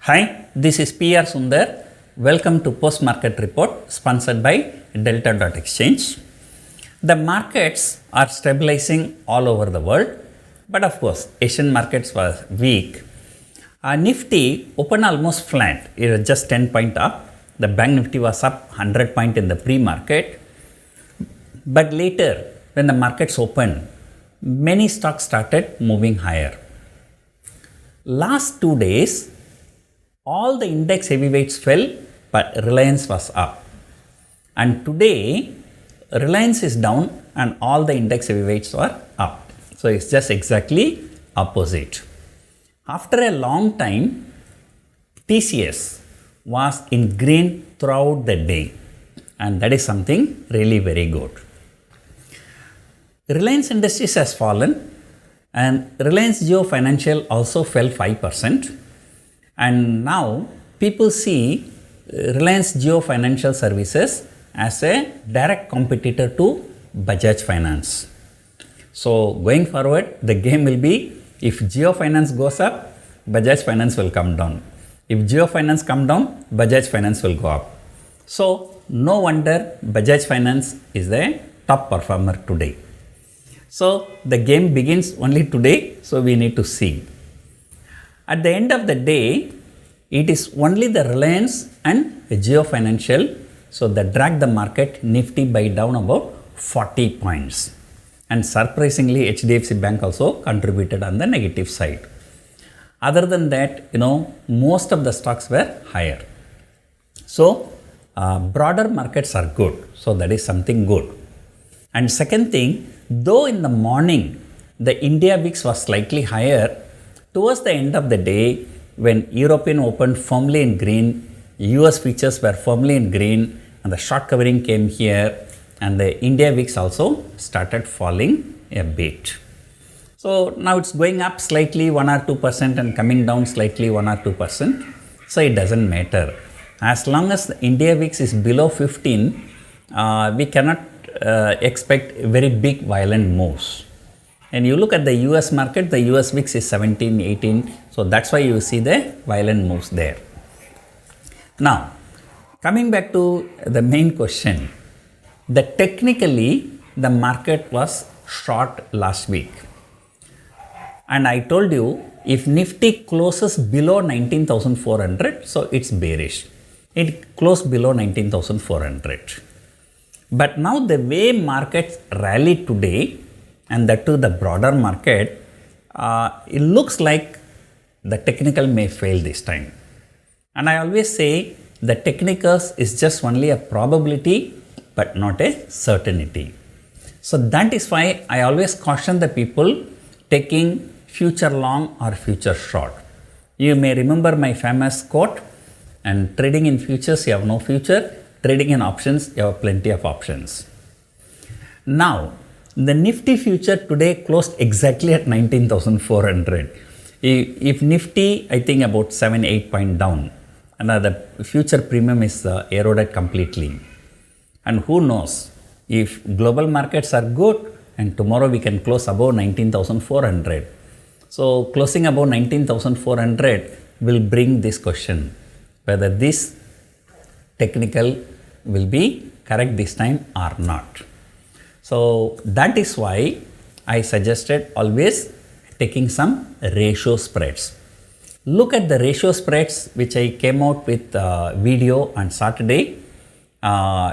Hi, this is PR Sundar. Welcome to Post Market Report sponsored by Delta.exchange. The markets are stabilizing all over the world, but of course, Asian markets were weak. Nifty opened almost flat, it was just 10 point up. The Bank Nifty was up 100 point in the pre-market, but later when the markets opened, many stocks started moving higher. Last 2 days, all the index heavyweights fell, but Reliance was up. And today, Reliance is down and all the index heavyweights are up. So it's just exactly opposite. After a long time, TCS was in green throughout the day, and that is something really very good. Reliance Industries has fallen, and Reliance Jio Financial also fell 5%. And now people see Reliance Jio Financial Services as a direct competitor to Bajaj Finance. So going forward, the game will be if Jio Finance goes up, Bajaj Finance will come down. If Jio Finance come down, Bajaj Finance will go up. So no wonder Bajaj Finance is the top performer today. So the game begins only today, so we need to see. At the end of the day, it is only the Reliance and Jio Financial, so that drag the market Nifty by down about 40 points. And surprisingly, HDFC Bank also contributed on the negative side. Other than that, most of the stocks were higher. So broader markets are good. So that is something good. And second thing, though in the morning, the India VIX was slightly higher, towards the end of the day, when European opened firmly in green, US futures were firmly in green, and the short covering came here, and the India VIX also started falling a bit. So now it's going up slightly 1 or 2% and coming down slightly 1 or 2%. So it doesn't matter. As long as the India VIX is below 15, we cannot expect very big violent moves. And you look at the US market, the US VIX is 17, 18. So that's why you see the violent moves there. Now, coming back to the main question, technically the market was short last week. And I told you, if Nifty closes below 19,400, so it's bearish. It closed below 19,400. But now the way markets rallied today, and that to the broader market, it looks like the technical may fail this time. And I always say the technicals is just only a probability, but not a certainty. So that is why I always caution the people taking future long or future short. You may remember my famous quote, and trading in futures, you have no future. Trading in options, you have plenty of options. Now, the Nifty future today closed exactly at 19,400. If Nifty, I think about 7-8 point down, and the future premium is eroded completely. And who knows, if global markets are good, and tomorrow we can close above 19,400. So closing above 19,400 will bring this question, whether this technical will be correct this time or not. So that is why I suggested always taking some ratio spreads. Look at the ratio spreads which I came out with video on Saturday,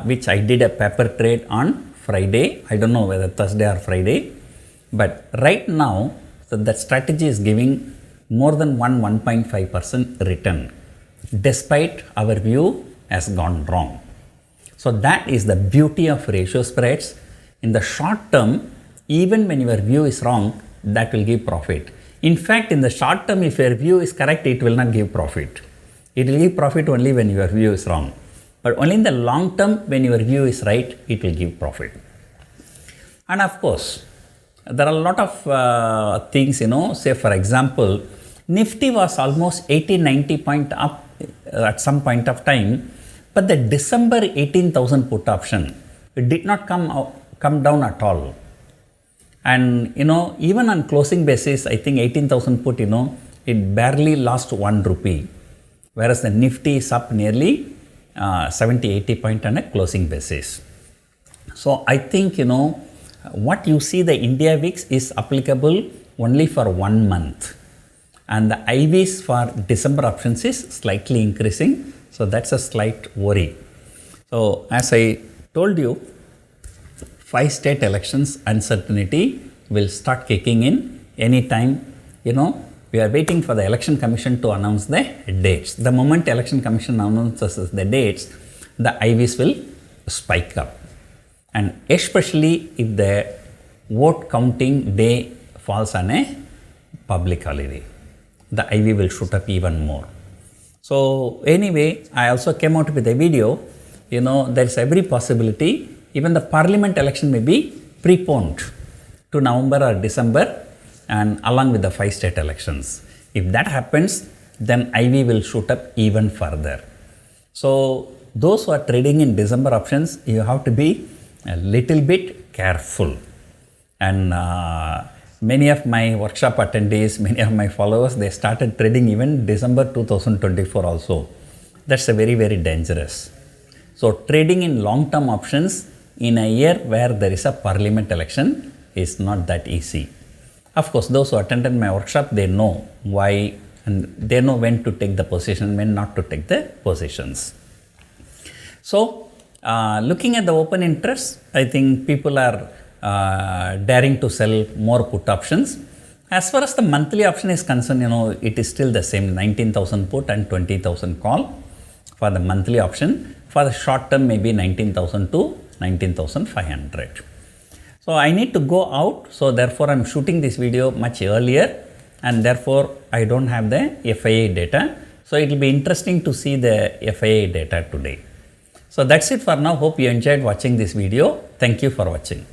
which I did a paper trade on Friday. I don't know whether Thursday or Friday, but right now that strategy is giving more than 1.5% return, despite our view has gone wrong. So that is the beauty of ratio spreads. In the short term, even when your view is wrong, that will give profit. In fact, in the short term, if your view is correct, it will not give profit. It will give profit only when your view is wrong. But only in the long term, when your view is right, it will give profit. And of course, there are a lot of things, say for example, Nifty was almost 80-90 point up at some point of time, but the December 18,000 put option, it did not come down at all. And even on closing basis, I think 18,000 put, it barely lost 1 rupee. whereas the Nifty is up nearly 70-80 point on a closing basis. So I think, what you see the India VIX is applicable only for 1 month, and the IVs for December options is slightly increasing. So that's a slight worry. So as I told you, 5 state elections uncertainty will start kicking in anytime. We are waiting for the election commission to announce the dates. The moment election commission announces the dates, the IVs will spike up. And especially if the vote counting day falls on a public holiday, the IV will shoot up even more. So anyway, I also came out with a video, there is every possibility even the parliament election may be preponed to November or December, and along with the 5 state elections. If that happens, then IV will shoot up even further. So those who are trading in December options, you have to be a little bit careful. And many of my workshop attendees, many of my followers, they started trading even December 2024 also. That's a very, very dangerous. So trading in long-term options in a year where there is a parliament election is not that easy. Of course, those who attended my workshop, they know why, and they know when to take the position, when not to take the positions. So, looking at the open interest, I think people are daring to sell more put options. As far as the monthly option is concerned, it is still the same 19,000 put and 20,000 call for the monthly option. For the short term, maybe 19,000 to 19,500. So I need to go out, so therefore I am shooting this video much earlier, and therefore I don't have the FII data. So it will be interesting to see the FII data today. So that's it for now. Hope you enjoyed watching this video. Thank you for watching.